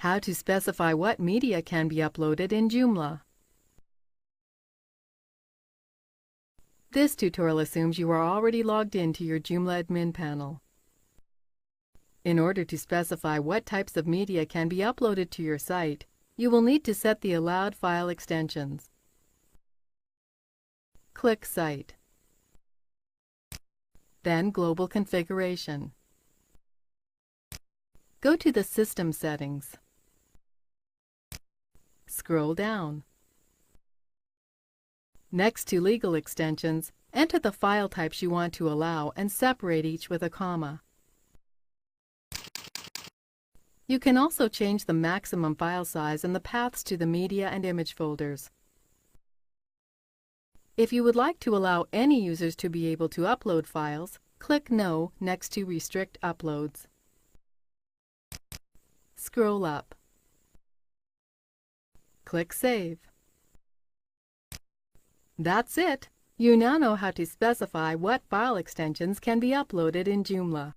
How to specify what media can be uploaded in Joomla. This tutorial assumes you are already logged into your Joomla admin panel. In order to specify what types of media can be uploaded to your site, you will need to set the allowed file extensions. Click Site. Then Global Configuration. Go to the System Settings. Scroll down. Next to Legal Extensions, enter the file types you want to allow and separate each with a comma. You can also change the maximum file size and the paths to the media and image folders. If you would like to allow any users to be able to upload files, click No next to Restrict Uploads. Scroll up. Click Save. That's it! You now know how to specify what file extensions can be uploaded in Joomla.